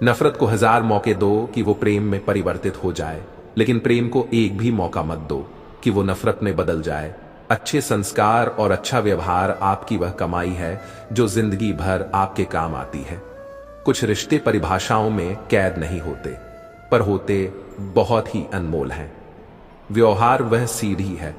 नफरत को 1000 मौके दो कि वो प्रेम में परिवर्तित हो जाए, लेकिन प्रेम को एक भी मौका मत दो कि वो नफरत में बदल जाए। अच्छे संस्कार और अच्छा व्यवहार आपकी वह कमाई है जो जिंदगी भर आपके काम आती है। कुछ रिश्ते परिभाषाओं में कैद नहीं होते, पर होते बहुत ही अनमोल हैं। व्यवहार वह सीढ़ी है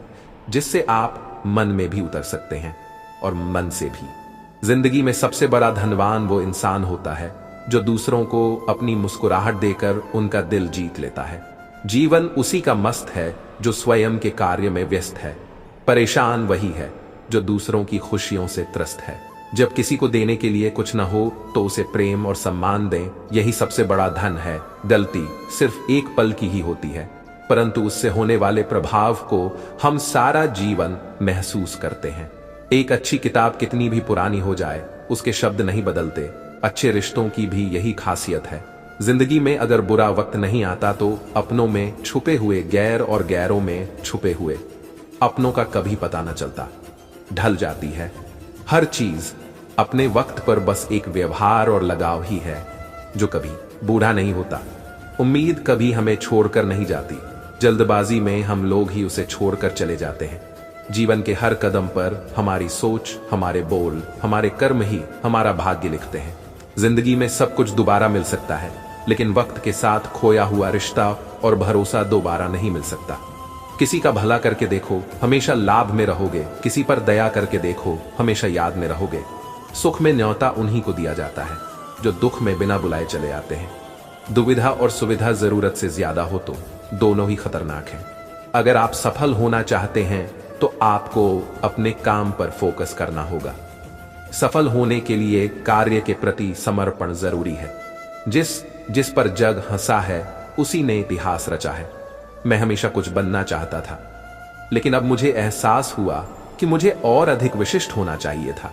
जिससे आप मन में भी उतर सकते हैं और मन से भी। जिंदगी में सबसे बड़ा धनवान वो इंसान होता है जो दूसरों को अपनी मुस्कुराहट देकर उनका दिल जीत लेता है। जीवन उसी का मस्त है जो स्वयं के कार्य में व्यस्त है। परेशान वही है जो दूसरों की खुशियों से त्रस्त है। जब किसी को देने के लिए कुछ न हो तो उसे प्रेम और सम्मान दें, यही सबसे बड़ा धन है। गलती सिर्फ एक पल की ही होती है, परंतु उससे होने वाले प्रभाव को हम सारा जीवन महसूस करते हैं। एक अच्छी किताब कितनी भी पुरानी हो जाए, उसके शब्द नहीं बदलते। अच्छे रिश्तों की भी यही खासियत है। जिंदगी में अगर बुरा वक्त नहीं आता तो अपनों में छुपे हुए गैर और गैरों में छुपे हुए अपनों का कभी पता न चलता। ढल जाती है हर चीज अपने वक्त पर, बस एक व्यवहार और लगाव ही है जो कभी बूढ़ा नहीं होता। उम्मीद कभी हमें छोड़कर नहीं जाती, जल्दबाजी में हम लोग ही उसे छोड़कर चले जाते हैं। जीवन के हर कदम पर हमारी सोच, हमारे बोल, हमारे कर्म ही हमारा भाग्य लिखते हैं। जिंदगी में सब कुछ दोबारा मिल सकता है, लेकिन वक्त के साथ खोया हुआ रिश्ता और भरोसा दोबारा नहीं मिल सकता। किसी का भला करके देखो, हमेशा लाभ में रहोगे। किसी पर दया करके देखो, हमेशा याद में रहोगे। सुख में न्योता उन्हीं को दिया जाता है जो दुख में बिना बुलाए चले आते हैं। दुविधा और सुविधा जरूरत से ज्यादा हो तो दोनों ही खतरनाक हैं। अगर आप सफल होना चाहते हैं तो आपको अपने काम पर फोकस करना होगा। सफल होने के लिए कार्य के प्रति समर्पण जरूरी है। जिस पर जग हंसा है उसी ने इतिहास रचा है। मैं हमेशा कुछ बनना चाहता था, लेकिन अब मुझे एहसास हुआ कि मुझे और अधिक विशिष्ट होना चाहिए था।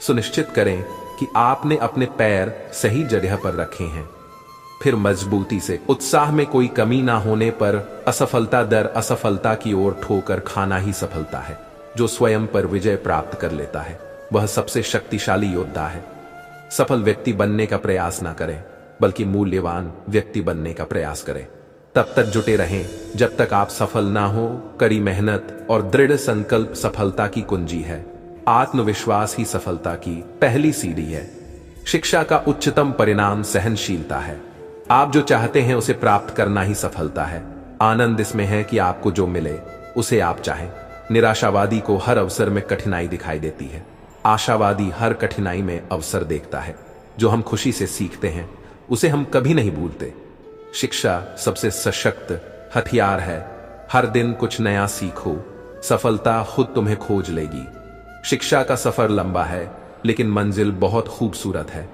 सुनिश्चित करें कि आपने अपने पैर सही जगह पर रखे हैं, फिर मजबूती से। उत्साह में कोई कमी ना होने पर असफलता दर असफलता की ओर ठोकर खाना ही सफलता है। जो स्वयं पर विजय प्राप्त कर लेता है वह सबसे शक्तिशाली योद्धा है। सफल व्यक्ति बनने का प्रयास ना करें, बल्कि मूल्यवान व्यक्ति बनने का प्रयास करें। तब तक जुटे रहें जब तक आप सफल ना हो। कड़ी मेहनत और दृढ़ संकल्प सफलता की कुंजी है। आत्मविश्वास ही सफलता की पहली सीढ़ी है। शिक्षा का उच्चतम परिणाम सहनशीलता है। आप जो चाहते हैं उसे प्राप्त करना ही सफलता है। आनंद इसमें है कि आपको जो मिले उसे आप चाहें। निराशावादी को हर अवसर में कठिनाई दिखाई देती है, आशावादी हर कठिनाई में अवसर देखता है। जो हम खुशी से सीखते हैं उसे हम कभी नहीं भूलते। शिक्षा सबसे सशक्त हथियार है। हर दिन कुछ नया सीखो, सफलता खुद तुम्हें खोज लेगी। शिक्षा का सफर लंबा है, लेकिन मंजिल बहुत खूबसूरत है।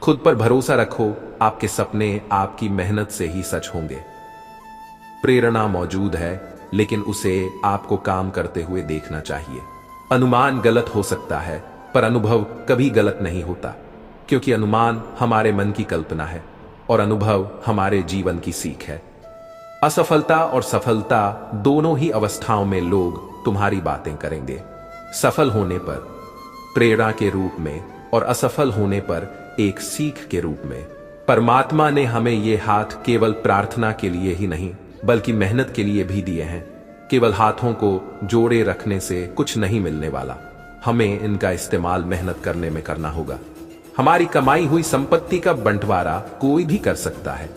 खुद पर भरोसा रखो, आपके सपने आपकी मेहनत से ही सच होंगे। प्रेरणा मौजूद है, लेकिन उसे आपको काम करते हुए देखना चाहिए। अनुमान गलत हो सकता है, पर अनुभव कभी गलत नहीं होता, क्योंकि अनुमान हमारे मन की कल्पना है और अनुभव हमारे जीवन की सीख है। असफलता और सफलता दोनों ही अवस्थाओं में लोग तुम्हारी बातें करेंगे। सफल होने पर प्रेरणा के रूप में और असफल होने पर एक सीख के रूप में। परमात्मा ने हमें ये हाथ केवल प्रार्थना के लिए ही नहीं, बल्कि मेहनत के लिए भी दिए हैं। केवल हाथों को जोड़े रखने से कुछ नहीं मिलने वाला। हमें इनका इस्तेमाल मेहनत करने में करना होगा। हमारी कमाई हुई संपत्ति का बंटवारा कोई भी कर सकता है,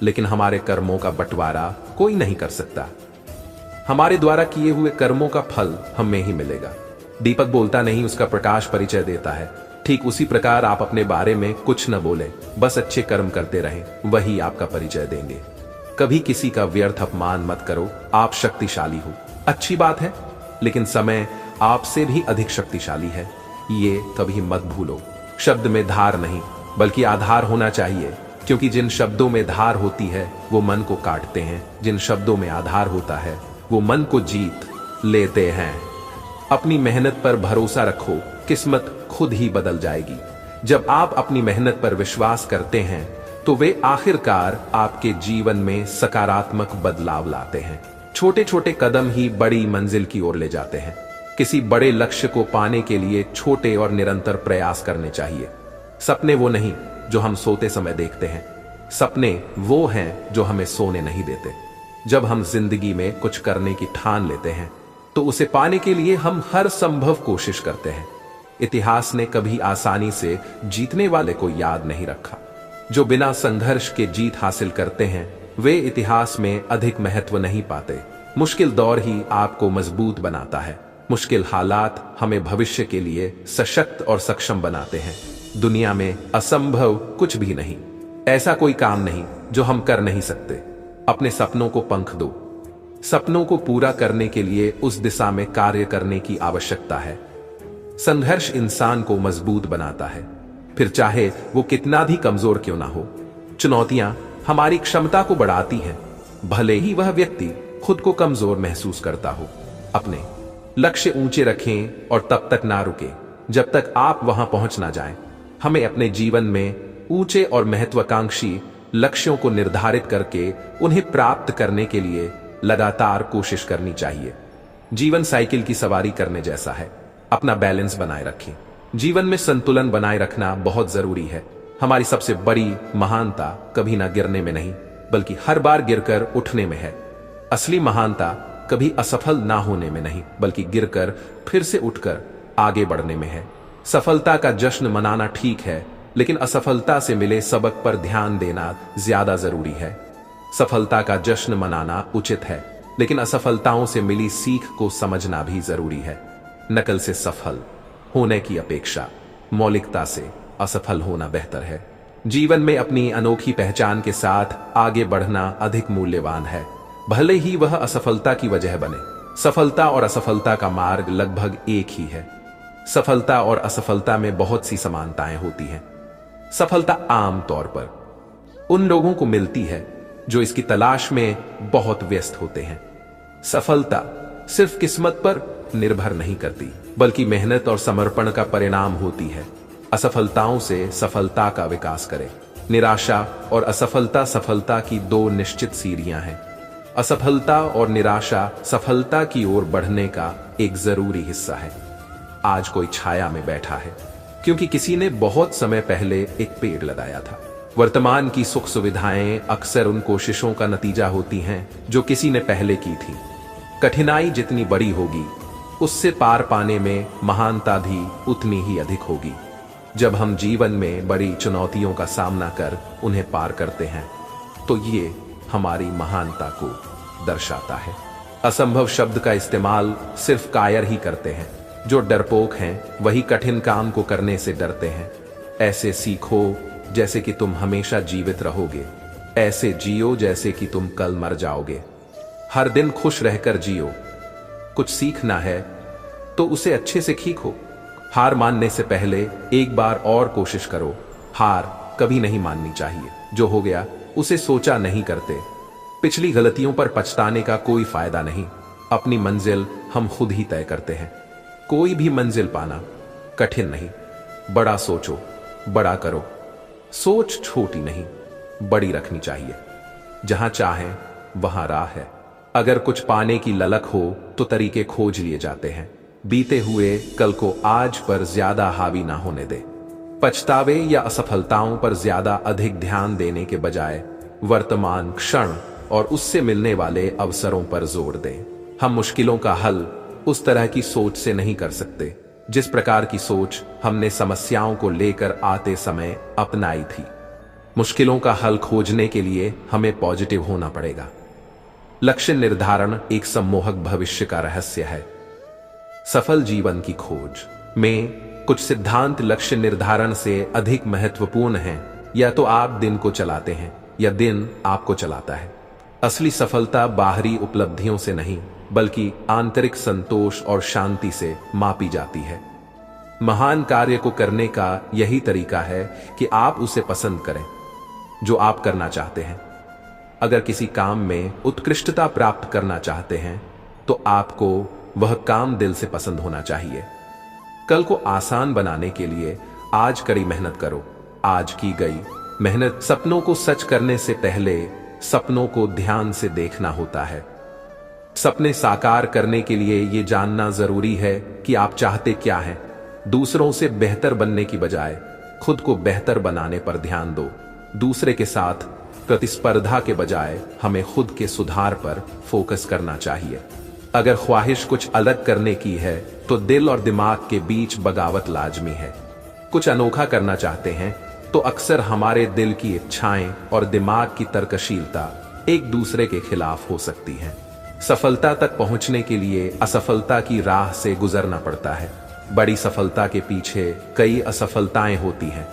लेकिन हमारे कर्मों का बंटवारा कोई नहीं कर सकता। हमारे द्वारा किए हुए कर्मों का फल हमें ही मिलेगा। दीपक बोलता नहीं, उसका प्रकाश परिचय देता है। ठीक उसी प्रकार आप अपने बारे में कुछ न बोलें, बस अच्छे कर्म करते रहें, वही आपका परिचय देंगे। कभी किसी का व्यर्थ अपमान मत करो। आप शक्तिशाली हो, अच्छी बात है, लेकिन समय आपसे भी अधिक शक्तिशाली है, ये कभी मत भूलो। शब्द में धार नहीं, बल्कि आधार होना चाहिए, क्योंकि जिन शब्दों में धार होती है वो मन को काटते हैं। जिन शब्दों में आधार होता है वो मन को जीत लेते हैं। अपनी मेहनत पर भरोसा रखो, किस्मत खुद ही बदल जाएगी। जब आप अपनी मेहनत पर विश्वास करते हैं तो वे आखिरकार आपके जीवन में सकारात्मक बदलाव लाते हैं। छोटे छोटे कदम ही बड़ी मंजिल की ओर ले जाते हैं। किसी बड़े लक्ष्य को पाने के लिए छोटे और निरंतर प्रयास करने चाहिए। सपने वो नहीं जो हम सोते समय देखते हैं, सपने वो हैं जो हमें सोने नहीं देते। जब हम जिंदगी में कुछ करने की ठान लेते हैं तो उसे पाने के लिए हम हर संभव कोशिश करते हैं। इतिहास ने कभी आसानी से जीतने वाले को याद नहीं रखा। जो बिना संघर्ष के जीत हासिल करते हैं वे इतिहास में अधिक महत्व नहीं पाते। मुश्किल दौर ही आपको मजबूत बनाता है। मुश्किल हालात हमें भविष्य के लिए सशक्त और सक्षम बनाते हैं। दुनिया में असंभव कुछ भी नहीं। ऐसा कोई काम नहीं जो हम कर नहीं सकते। अपने सपनों को पंख दो। सपनों को पूरा करने के लिए उस दिशा में कार्य करने की आवश्यकता है। संघर्ष इंसान को मजबूत बनाता है, फिर चाहे वो कितना भी कमजोर क्यों ना हो। चुनौतियां हमारी क्षमता को बढ़ाती हैं, भले ही वह व्यक्ति खुद को कमजोर महसूस करता हो। अपने लक्ष्य ऊंचे रखें और तब तक ना रुके जब तक आप वहां पहुंच ना जाएं। हमें अपने जीवन में ऊंचे और महत्वाकांक्षी लक्ष्यों को निर्धारित करके उन्हें प्राप्त करने के लिए लगातार कोशिश करनी चाहिए। जीवन साइकिल की सवारी करने जैसा है। अपना बैलेंस बनाए रखें। जीवन में संतुलन बनाए रखना बहुत जरूरी है। हमारी सबसे बड़ी महानता कभी ना गिरने में नहीं बल्कि हर बार गिरकर उठने में है। असली महानता कभी असफल ना होने में नहीं बल्कि गिरकर फिर से उठकर आगे बढ़ने में है। सफलता का जश्न मनाना ठीक है, लेकिन असफलता से मिले सबक पर ध्यान देना ज्यादा जरूरी है। सफलता का जश्न मनाना उचित है, लेकिन असफलताओं से मिली सीख को समझना भी जरूरी है। नकल से सफल होने की अपेक्षा मौलिकता से असफल होना बेहतर है। जीवन में अपनी अनोखी पहचान के साथ आगे बढ़ना अधिक मूल्यवान है, भले ही वह असफलता की वजह बने। सफलता और असफलता का मार्ग लगभग एक ही है। सफलता और असफलता में बहुत सी समानताएं होती हैं। सफलता आम तौर पर उन लोगों को मिलती है जो इसकी तलाश में बहुत व्यस्त होते हैं। सफलता सिर्फ किस्मत पर निर्भर नहीं करती बल्कि मेहनत और समर्पण का परिणाम होती है। असफलताओं से सफलता का विकास करें। निराशा और असफलता सफलता की दो निश्चित सीढ़ियां हैं। असफलता और निराशा सफलता की ओर बढ़ने का एक जरूरी हिस्सा है। आज कोई छाया में बैठा है क्योंकि किसी ने बहुत समय पहले एक पेड़ लगाया था। वर्तमान की सुख सुविधाएं अक्सर उन कोशिशों का नतीजा होती हैं जो किसी ने पहले की थी। कठिनाई जितनी बड़ी होगी उससे पार पाने में महानता भी उतनी ही अधिक होगी। जब हम जीवन में बड़ी चुनौतियों का सामना कर उन्हें पार करते हैं तो ये हमारी महानता को दर्शाता है। असंभव शब्द का इस्तेमाल सिर्फ कायर ही करते हैं। जो डरपोक हैं वही कठिन काम को करने से डरते हैं। ऐसे सीखो जैसे कि तुम हमेशा जीवित रहोगे। ऐसे जियो जैसे कि तुम कल मर जाओगे। हर दिन खुश रहकर जियो। कुछ सीखना है तो उसे अच्छे से सीखो। हार मानने से पहले एक बार और कोशिश करो। हार कभी नहीं माननी चाहिए। जो हो गया उसे सोचा नहीं करते। पिछली गलतियों पर पछताने का कोई फायदा नहीं। अपनी मंजिल हम खुद ही तय करते हैं। कोई भी मंजिल पाना कठिन नहीं। बड़ा सोचो, बड़ा करो। सोच छोटी नहीं बड़ी रखनी चाहिए। जहां चाहें वहां राह है। अगर कुछ पाने की ललक हो तो तरीके खोज लिए जाते हैं। बीते हुए कल को आज पर ज्यादा हावी ना होने दे। पछतावे या असफलताओं पर ज्यादा अधिक ध्यान देने के बजाय वर्तमान क्षण और उससे मिलने वाले अवसरों पर जोर दें। हम मुश्किलों का हल उस तरह की सोच से नहीं कर सकते जिस प्रकार की सोच हमने समस्याओं को लेकर आते समय अपनाई थी। मुश्किलों का हल खोजने के लिए हमें पॉजिटिव होना पड़ेगा। लक्ष्य निर्धारण एक सम्मोहक भविष्य का रहस्य है। सफल जीवन की खोज में कुछ सिद्धांत लक्ष्य निर्धारण से अधिक महत्वपूर्ण हैं। या तो आप दिन को चलाते हैं या दिन आपको चलाता है। असली सफलता बाहरी उपलब्धियों से नहीं बल्कि आंतरिक संतोष और शांति से मापी जाती है। महान कार्य को करने का यही तरीका है कि आप उसे पसंद करें जो आप करना चाहते हैं। अगर किसी काम में उत्कृष्टता प्राप्त करना चाहते हैं तो आपको वह काम दिल से पसंद होना चाहिए। कल को आसान बनाने के लिए आज कड़ी मेहनत करो। आज की गई मेहनत सपनों को सच करने से पहले सपनों को ध्यान से देखना होता है। सपने साकार करने के लिए यह जानना जरूरी है कि आप चाहते क्या हैं। दूसरों से बेहतर बनने की बजाय खुद को बेहतर बनाने पर ध्यान दो। दूसरे के साथ प्रतिस्पर्धा के बजाय हमें खुद के सुधार पर फोकस करना चाहिए। अगर ख्वाहिश कुछ अलग करने की है तो दिल और दिमाग के बीच बगावत लाजमी है। कुछ अनोखा करना चाहते हैं तो अक्सर हमारे दिल की इच्छाएं और दिमाग की तर्कशीलता एक दूसरे के खिलाफ हो सकती हैं। सफलता तक पहुंचने के लिए असफलता की राह से गुजरना पड़ता है। बड़ी सफलता के पीछे कई असफलताएं होती हैं।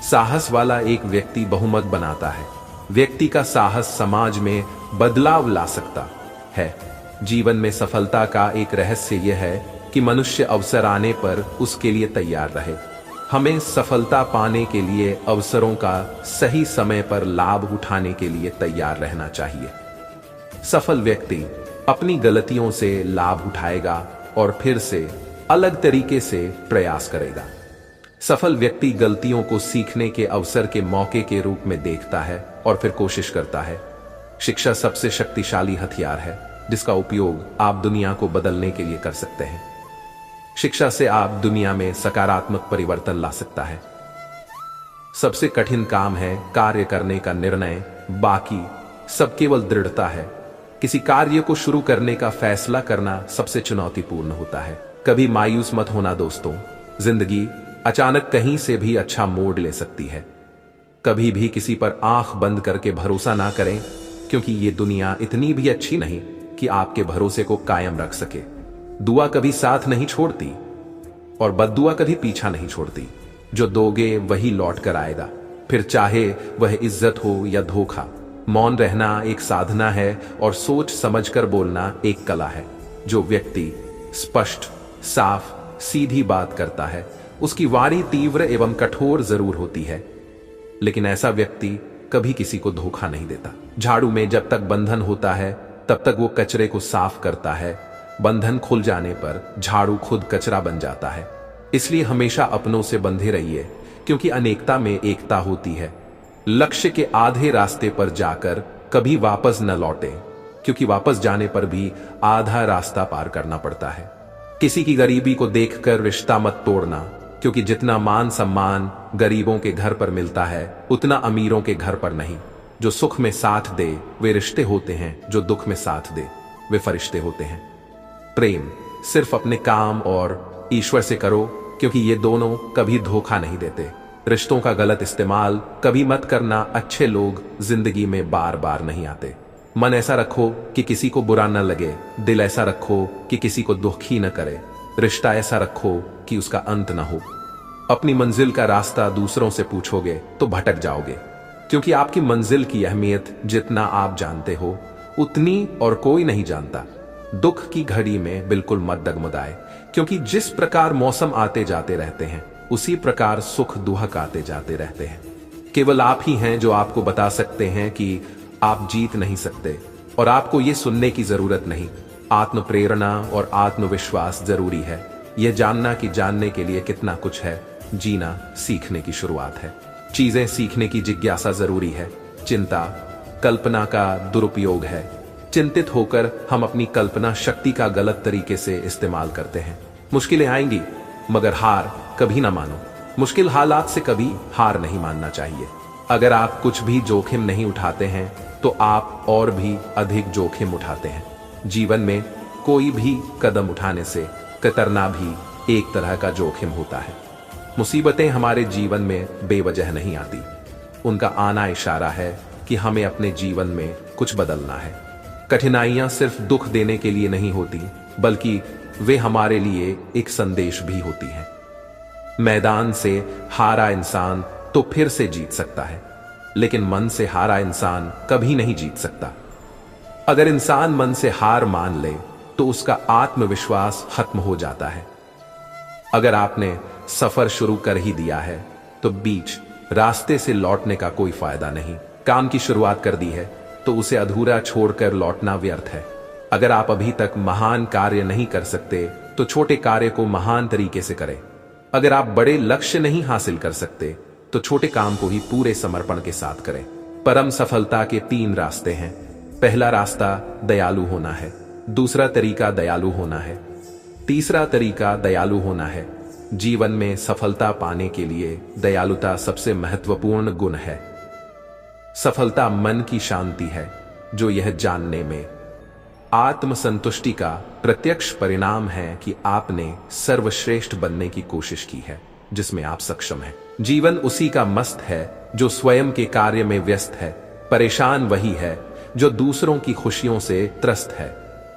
साहस वाला एक व्यक्ति बहुमत बनाता है। व्यक्ति का साहस समाज में बदलाव ला सकता है। जीवन में सफलता का एक रहस्य यह है कि मनुष्य अवसर आने पर उसके लिए तैयार रहे। हमें सफलता पाने के लिए अवसरों का सही समय पर लाभ उठाने के लिए तैयार रहना चाहिए। सफल व्यक्ति अपनी गलतियों से लाभ उठाएगा और फिर से अलग तरीके से प्रयास करेगा। सफल व्यक्ति गलतियों को सीखने के अवसर के मौके के रूप में देखता है और फिर कोशिश करता है। शिक्षा सबसे शक्तिशाली हथियार है जिसका उपयोग आप दुनिया को बदलने के लिए कर सकते हैं। शिक्षा से आप दुनिया में सकारात्मक परिवर्तन ला सकता है। सबसे कठिन काम है कार्य करने का निर्णय, बाकी सब केवल दृढ़ता है। किसी कार्य को शुरू करने का फैसला करना सबसे चुनौतीपूर्ण होता है। कभी मायूस मत होना दोस्तों, जिंदगी अचानक कहीं से भी अच्छा मोड़ ले सकती है। कभी भी किसी पर आंख बंद करके भरोसा ना करें, क्योंकि ये दुनिया इतनी भी अच्छी नहीं कि आपके भरोसे को कायम रख सके। दुआ कभी साथ नहीं छोड़ती और बद्दुआ कभी पीछा नहीं छोड़ती। जो दोगे वही लौट कर आएगा, फिर चाहे वह इज्जत हो या धोखा। मौन रहना एक साधना है और सोच समझकर बोलना एक कला है। जो व्यक्ति स्पष्ट, साफ, सीधी बात करता है उसकी वाणी तीव्र एवं कठोर जरूर होती है, लेकिन ऐसा व्यक्ति कभी किसी को धोखा नहीं देता। झाड़ू में जब तक बंधन होता है तब तक वो कचरे को साफ करता है। बंधन खुल जाने पर झाड़ू खुद कचरा बन जाता है। इसलिए हमेशा अपनों से बंधे रहिए, क्योंकि अनेकता में एकता होती है। लक्ष्य के आधे रास्ते पर जाकर कभी वापस न लौटे, क्योंकि वापस जाने पर भी आधा रास्ता पार करना पड़ता है। किसी की गरीबी को देखकर रिश्ता मत तोड़ना, क्योंकि जितना मान सम्मान गरीबों के घर पर मिलता है उतना अमीरों के घर पर नहीं। जो सुख में साथ दे वे रिश्ते होते हैं, जो दुख में साथ दे वे फरिश्ते होते हैं। प्रेम सिर्फ अपने काम और ईश्वर से करो, क्योंकि ये दोनों कभी धोखा नहीं देते। रिश्तों का गलत इस्तेमाल कभी मत करना। अच्छे लोग जिंदगी में बार बार नहीं आते। मन ऐसा रखो कि किसी को बुरा न लगे। दिल ऐसा रखो कि किसी को दुखी न करे। रिश्ता ऐसा रखो कि उसका अंत न हो। अपनी मंजिल का रास्ता दूसरों से पूछोगे तो भटक जाओगे, क्योंकि आपकी मंजिल की अहमियत जितना आप जानते हो उतनी और कोई नहीं जानता। दुख की घड़ी में बिल्कुल मत डगमगाए, क्योंकि जिस प्रकार मौसम आते जाते रहते हैं उसी प्रकार सुख दुहक आते जाते रहते हैं। केवल आप ही हैं जो आपको बता सकते हैं कि आप जीत नहीं सकते, और आपको ये सुनने की जरूरत नहीं। आत्म प्रेरणा और आत्मविश्वास जरूरी है। यह जानना कि जानने के लिए कितना कुछ है। जीना सीखने की शुरुआत है। चीजें सीखने की जिज्ञासा जरूरी है। चिंता कल्पना का दुरुपयोग है। चिंतित होकर हम अपनी कल्पना शक्ति का गलत तरीके से इस्तेमाल करते हैं। मुश्किलें आएंगी, मगर हार कभी ना मानो। मुश्किल हालात से कभी हार नहीं मानना चाहिए। अगर आप कुछ भी जोखिम नहीं उठाते हैं तो आप और भी अधिक जोखिम उठाते हैं। जीवन में कोई भी कदम उठाने से कतरना भी एक तरह का जोखिम होता है। मुसीबतें हमारे जीवन में बेवजह नहीं आती। उनका आना इशारा है कि हमें अपने जीवन में कुछ बदलना है। कठिनाइयां सिर्फ दुख देने के लिए नहीं होती, बल्कि वे हमारे लिए एक संदेश भी होती हैं। मैदान से हारा इंसान तो फिर से जीत सकता है, लेकिन मन से हारा इंसान कभी नहीं जीत सकता। अगर इंसान मन से हार मान ले तो उसका आत्मविश्वास खत्म हो जाता है। अगर आपने सफर शुरू कर ही दिया है तो बीच रास्ते से लौटने का कोई फायदा नहीं। काम की शुरुआत कर दी है तो उसे अधूरा छोड़कर लौटना व्यर्थ है। अगर आप अभी तक महान कार्य नहीं कर सकते तो छोटे कार्य को महान तरीके से करें। अगर आप बड़े लक्ष्य नहीं हासिल कर सकते तो छोटे काम को ही पूरे समर्पण के साथ करें। परम सफलता के 3 रास्ते हैं। पहला रास्ता दयालु होना है, दूसरा तरीका दयालु होना है, तीसरा तरीका दयालु होना है। जीवन में सफलता पाने के लिए दयालुता सबसे महत्वपूर्ण गुण है। सफलता मन की शांति है जो यह जानने में आत्मसंतुष्टि का प्रत्यक्ष परिणाम है कि आपने सर्वश्रेष्ठ बनने की कोशिश की है जिसमें आप सक्षम हैं। जीवन उसी का मस्त है जो स्वयं के कार्य में व्यस्त है। परेशान वही है जो दूसरों की खुशियों से त्रस्त है।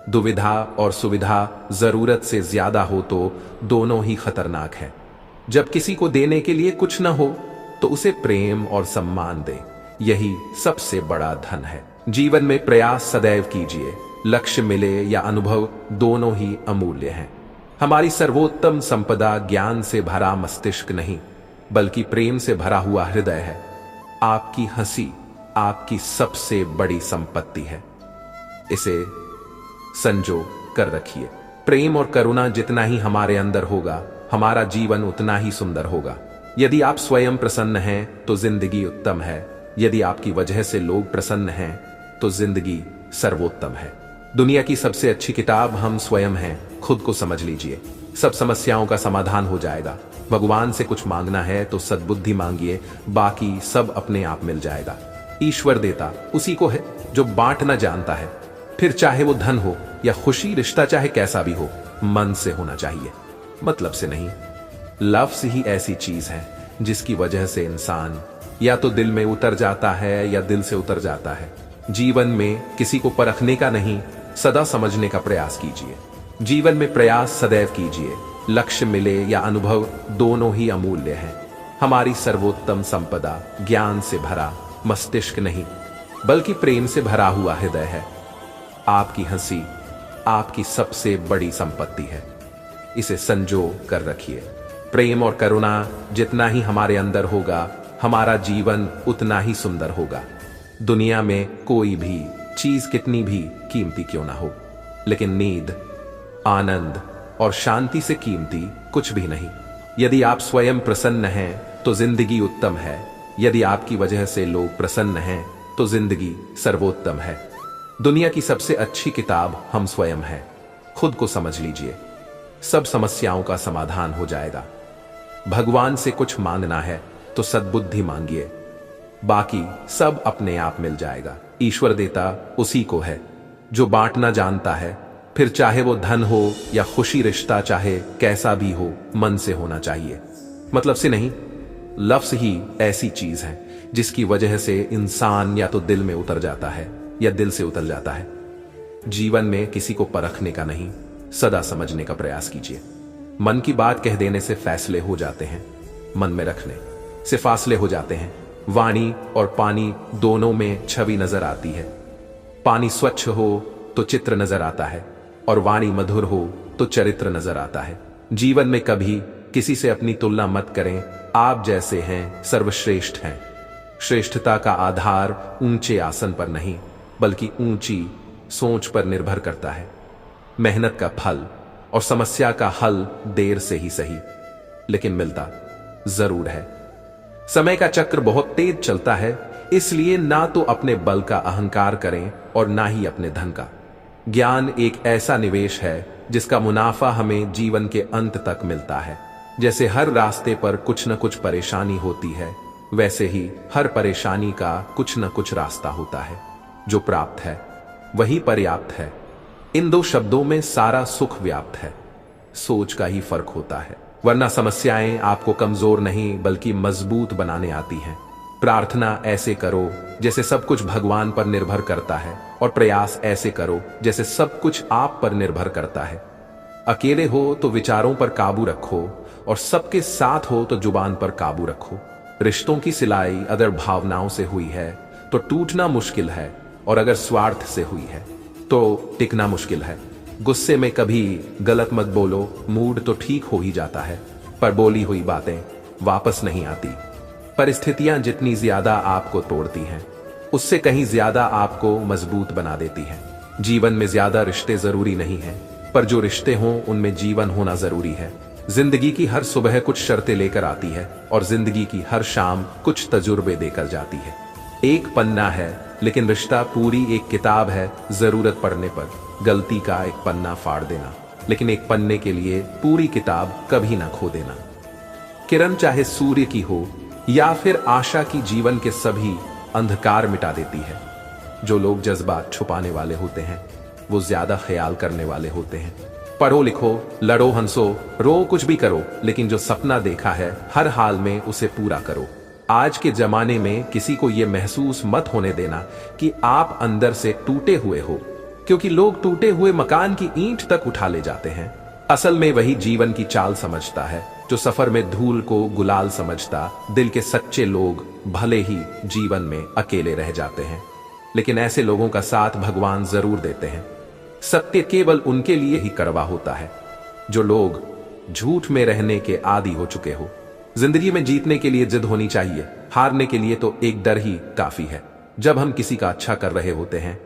दुविधा और सुविधा जरूरत से ज्यादा हो तो दोनों ही खतरनाक है। जब किसी को देने के लिए कुछ न हो तो उसे प्रेम और सम्मान दे, यही सबसे बड़ा धन है। जीवन में प्रयास सदैव कीजिए, लक्ष्य मिले या अनुभव दोनों ही अमूल्य हैं। हमारी सर्वोत्तम संपदा ज्ञान से भरा मस्तिष्क नहीं बल्कि प्रेम से भरा हुआ हृदय है। आपकी हंसी आपकी सबसे बड़ी संपत्ति है, इसे संजो कर रखिए। प्रेम और करुणा जितना ही हमारे अंदर होगा हमारा जीवन उतना ही सुंदर होगा। यदि आप स्वयं प्रसन्न हैं तो जिंदगी उत्तम है, यदि आपकी वजह से लोग प्रसन्न हैं तो जिंदगी सर्वोत्तम है। दुनिया की सबसे अच्छी किताब हम स्वयं हैं, खुद को समझ लीजिए, सब समस्याओं का समाधान हो जाएगा। भगवान से कुछ मांगना है तो सद्बुद्धि मांगिए, बाकी सब अपने आप मिल जाएगा। ईश्वर देता उसी को है जो बांटना जानता है, फिर चाहे वो धन हो या खुशी, रिश्ता चाहे कैसा भी हो, मन से होना चाहिए, मतलब से नहीं। लफ्ज ही ऐसी चीज है जिसकी वजह से इंसान या तो दिल में उतर जाता है या दिल से उतर जाता है। जीवन में किसी को परखने का नहीं, सदा समझने का प्रयास कीजिए। जीवन में प्रयास सदैव कीजिए, लक्ष्य मिले या अनुभव दोनों ही अमूल्य हैं। हमारी सर्वोत्तम संपदा ज्ञान से भरा मस्तिष्क नहीं बल्कि प्रेम से भरा हुआ हृदय है। आपकी हंसी आपकी सबसे बड़ी संपत्ति है, इसे संजो कर रखिए। प्रेम और करुणा जितना ही हमारे अंदर होगा हमारा जीवन उतना ही सुंदर होगा। दुनिया में कोई भी चीज कितनी भी कीमती क्यों ना हो, लेकिन नींद, आनंद और शांति से कीमती कुछ भी नहीं। यदि आप स्वयं प्रसन्न हैं तो जिंदगी उत्तम है, यदि आपकी वजह से लोग प्रसन्न हैं तो जिंदगी सर्वोत्तम है। दुनिया की सबसे अच्छी किताब हम स्वयं हैं, खुद को समझ लीजिए, सब समस्याओं का समाधान हो जाएगा। भगवान से कुछ मांगना है तो सद्बुद्धि मांगिए, बाकी सब अपने आप मिल जाएगा। ईश्वर देता उसी को है जो बांटना जानता है, फिर चाहे वो धन हो या खुशी, रिश्ता चाहे कैसा भी हो, मन से होना चाहिए, मतलब से नहीं। लफ्ज ही ऐसी चीज है जिसकी वजह से इंसान या तो दिल में उतर जाता है या दिल से उतर जाता है। जीवन में किसी को परखने का नहीं, सदा समझने का प्रयास कीजिए। मन की बात कह देने से फैसले हो जाते हैं, मन में रखने से फासले हो जाते हैं। वाणी और पानी दोनों में छवि नजर आती है। पानी स्वच्छ हो तो चित्र नजर आता है और वाणी मधुर हो तो चरित्र नजर आता है। जीवन में कभी किसी से अपनी तुलना मत करें, आप जैसे हैं सर्वश्रेष्ठ हैं। श्रेष्ठता का आधार ऊंचे आसन पर नहीं बल्कि ऊंची सोच पर निर्भर करता है। मेहनत का फल और समस्या का हल देर से ही सही लेकिन मिलता जरूर है। समय का चक्र बहुत तेज चलता है, इसलिए ना तो अपने बल का अहंकार करें और ना ही अपने धन का। ज्ञान एक ऐसा निवेश है जिसका मुनाफा हमें जीवन के अंत तक मिलता है। जैसे हर रास्ते पर कुछ न कुछ परेशानी होती है, वैसे ही हर परेशानी का कुछ न कुछ रास्ता होता है। जो प्राप्त है वही पर्याप्त है। इन दो शब्दों में सारा सुख व्याप्त है। सोच का ही फर्क होता है, वरना समस्याएं आपको कमजोर नहीं बल्कि मजबूत बनाने आती हैं। प्रार्थना ऐसे करो जैसे सब कुछ भगवान पर निर्भर करता है, और प्रयास ऐसे करो जैसे सब कुछ आप पर निर्भर करता है। अकेले हो तो विचारों पर काबू रखो, और सबके साथ हो तो जुबान पर काबू रखो। रिश्तों की सिलाई अगर भावनाओं से हुई है तो टूटना मुश्किल है, और अगर स्वार्थ से हुई है तो टिकना मुश्किल है। गुस्से में कभी गलत मत बोलो, मूड तो ठीक हो ही जाता है, पर बोली हुई बातें वापस नहीं आती। परिस्थितियां जितनी ज्यादा आपको तोड़ती हैं, उससे कहीं ज्यादा आपको मजबूत बना देती हैं। जीवन में ज्यादा रिश्ते जरूरी नहीं हैं, पर जो रिश्ते हों उनमें जीवन होना जरूरी है। जिंदगी की हर सुबह कुछ शर्तें लेकर आती है, और जिंदगी की हर शाम कुछ तजुर्बे देकर जाती है। एक पन्ना है लेकिन रिश्ता पूरी एक किताब है। जरूरत पड़ने पर गलती का एक पन्ना फाड़ देना, लेकिन एक पन्ने के लिए पूरी किताब कभी ना खो देना। किरण चाहे सूर्य की हो या फिर आशा की जीवन के सभी अंधकार मिटा देती है। जो लोग जज्बात छुपाने वाले होते हैं वो ज्यादा ख्याल करने वाले होते हैं। पढ़ो लिखो, लड़ो हंसो, रो, कुछ भी करो, लेकिन जो सपना देखा है हर हाल में उसे पूरा करो। आज के जमाने में किसी को यह महसूस मत होने देना कि आप अंदर से टूटे हुए हो, क्योंकि लोग टूटे हुए मकान की ईंट तक उठा ले जाते हैं। असल में वही जीवन की चाल समझता है जो सफर में धूल को गुलाल समझता। दिल के सच्चे लोग भले ही जीवन में अकेले रह जाते हैं, लेकिन ऐसे लोगों का साथ भगवान जरूर देते हैं। सत्य केवल उनके लिए ही कड़वा होता है जो लोग झूठ में रहने के आदी हो चुके हो। जिंदगी में जीतने के लिए जिद होनी चाहिए, हारने के लिए तो एक डर ही काफी है। जब हम किसी का अच्छा कर रहे होते हैं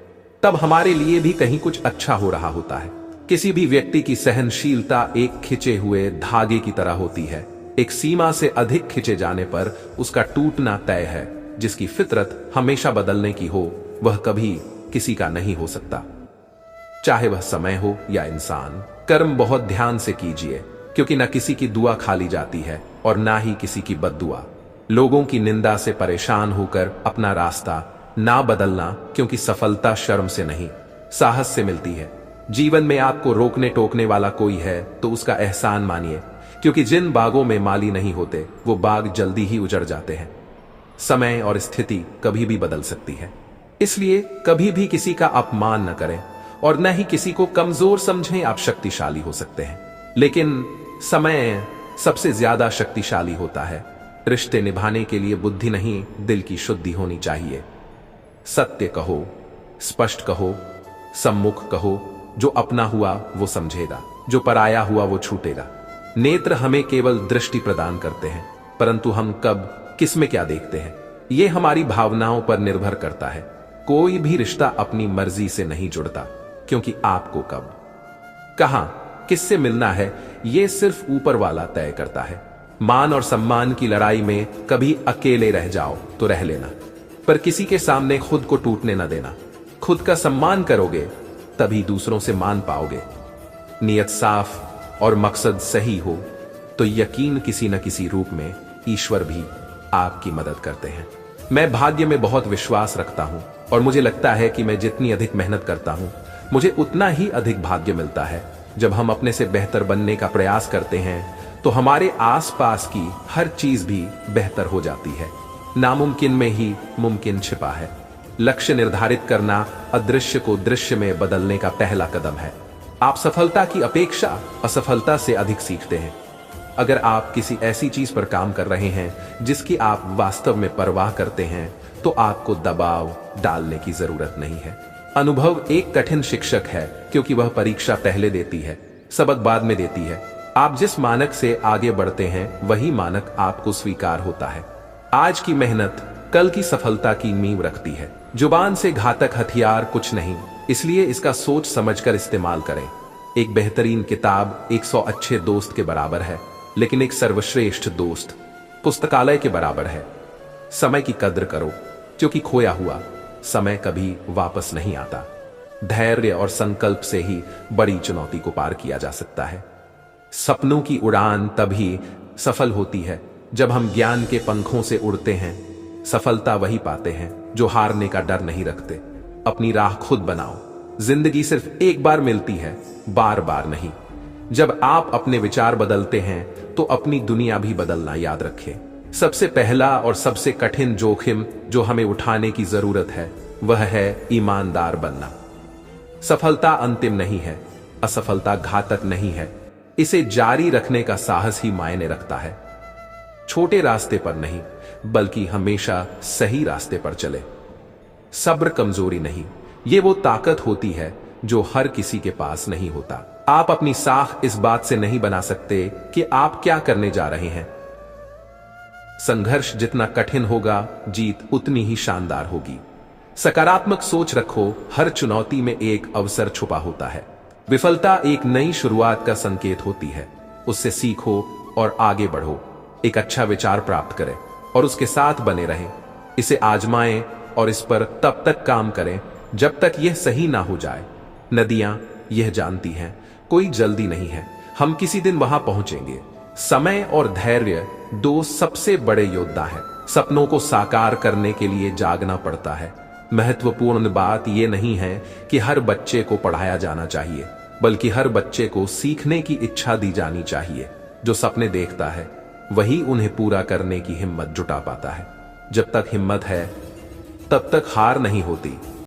तब हमारे लिए भी कहीं कुछ अच्छा हो रहा होता है। किसी भी व्यक्ति की सहनशीलता एक खिंचे हुए धागे की तरह होती है। एक सीमा से अधिक खिंचे जाने पर उसका टूटना तय है। जिसकी फितरत हमेशा बदलने की हो वह कभी किसी का नहीं हो सकता, चाहे वह समय हो या इंसान। कर्म बहुत ध्यान से कीजिए, क्योंकि न किसी की दुआ खाली जाती है और ना ही किसी की बद्दुआ। लोगों की निंदा से परेशान होकर अपना रास्ता ना बदलना, क्योंकि सफलता शर्म से नहीं साहस से मिलती है। जीवन में आपको रोकने टोकने वाला कोई है तो उसका एहसान मानिए, क्योंकि जिन बागों में माली नहीं होते वो बाग जल्दी ही उजड़ जाते हैं। समय और स्थिति कभी भी बदल सकती है, इसलिए कभी भी किसी का अपमान न करें और न ही किसी को कमजोर समझें। आप शक्तिशाली हो सकते हैं, लेकिन समय सबसे ज्यादा शक्तिशाली होता है। रिश्ते निभाने के लिए बुद्धि नहीं, दिल की शुद्धि होनी चाहिए। सत्य कहो, स्पष्ट कहो, सम्मुख कहो। जो अपना हुआ वो समझेगा, जो पराया हुआ वो छूटेगा। नेत्र हमें केवल दृष्टि प्रदान करते हैं, परंतु हम कब किस में क्या देखते हैं ये हमारी भावनाओं पर निर्भर करता है। कोई भी रिश्ता अपनी मर्जी से नहीं जुड़ता, क्योंकि आपको कब, कहां, किससे मिलना है ये सिर्फ ऊपर वाला तय करता है। मान और सम्मान की लड़ाई में कभी अकेले रह जाओ तो रह लेना, पर किसी के सामने खुद को टूटने न देना। खुद का सम्मान करोगे तभी दूसरों से मान पाओगे। नियत साफ और मकसद सही हो तो यकीन किसी न किसी रूप में ईश्वर भी आपकी मदद करते हैं। मैं भाग्य में बहुत विश्वास रखता हूं और मुझे लगता है कि मैं जितनी अधिक मेहनत करता हूं मुझे उतना ही अधिक भाग्य मिलता है। जब हम अपने से बेहतर बनने का प्रयास करते हैं तो हमारे आसपास की हर चीज भी बेहतर हो जाती है। नामुमकिन में ही मुमकिन छिपा है। लक्ष्य निर्धारित करना अदृश्य को दृश्य में बदलने का पहला कदम है। आप सफलता की अपेक्षा असफलता से अधिक सीखते हैं। अगर आप किसी ऐसी चीज पर काम कर रहे हैं जिसकी आप वास्तव में परवाह करते हैं तो आपको दबाव डालने की जरूरत नहीं है। अनुभव एक कठिन शिक्षक है, क्योंकि वह परीक्षा पहले देती है, सबक बाद में देती है। आप जिस मानक से आगे बढ़ते हैं वही मानक आपको स्वीकार होता है। आज की मेहनत कल की सफलता की नींव रखती है। जुबान से घातक हथियार कुछ नहीं, इसलिए इसका सोच समझकर इस्तेमाल करें। एक बेहतरीन किताब 100 अच्छे दोस्त के बराबर है, लेकिन एक सर्वश्रेष्ठ दोस्त पुस्तकालय के बराबर है। समय की कद्र करो, क्योंकि खोया हुआ समय कभी वापस नहीं आता। धैर्य और संकल्प से ही बड़ी चुनौती को पार किया जा सकता है। सपनों की उड़ान तभी सफल होती है जब हम ज्ञान के पंखों से उड़ते हैं। सफलता वही पाते हैं जो हारने का डर नहीं रखते। अपनी राह खुद बनाओ। जिंदगी सिर्फ एक बार मिलती है, बार बार नहीं। जब आप अपने विचार बदलते हैं तो अपनी दुनिया भी बदलना याद रखें। सबसे पहला और सबसे कठिन जोखिम जो हमें उठाने की जरूरत है वह है ईमानदार बनना। सफलता अंतिम नहीं है, असफलता घातक नहीं है। इसे जारी रखने का साहस ही मायने रखता है। छोटे रास्ते पर नहीं, बल्कि हमेशा सही रास्ते पर चले। सब्र कमजोरी नहीं, ये वो ताकत होती है जो हर किसी के पास नहीं होता। आप अपनी साख इस बात से नहीं बना सकते कि आप क्या करने जा रहे हैं। संघर्ष जितना कठिन होगा, जीत उतनी ही शानदार होगी। सकारात्मक सोच रखो, हर चुनौती में एक अवसर छुपा होता है। विफलता एक नई शुरुआत का संकेत होती है। उससे सीखो और आगे बढ़ो। एक अच्छा विचार प्राप्त करें और उसके साथ बने रहें। इसे आजमाएं और इस पर तब तक काम करें जब तक यह सही ना हो जाए। नदियां यह जानती हैं, कोई जल्दी नहीं है, हम किसी दिन वहां पहुंचेंगे। समय और धैर्य दो सबसे बड़े योद्धा हैं। सपनों को साकार करने के लिए जागना पड़ता है। महत्वपूर्ण बात यह नहीं है कि हर बच्चे को पढ़ाया जाना चाहिए, बल्कि हर बच्चे को सीखने की इच्छा दी जानी चाहिए। जो सपने देखता है वही उन्हें पूरा करने की हिम्मत जुटा पाता है। जब तक हिम्मत है तब तक हार नहीं होती।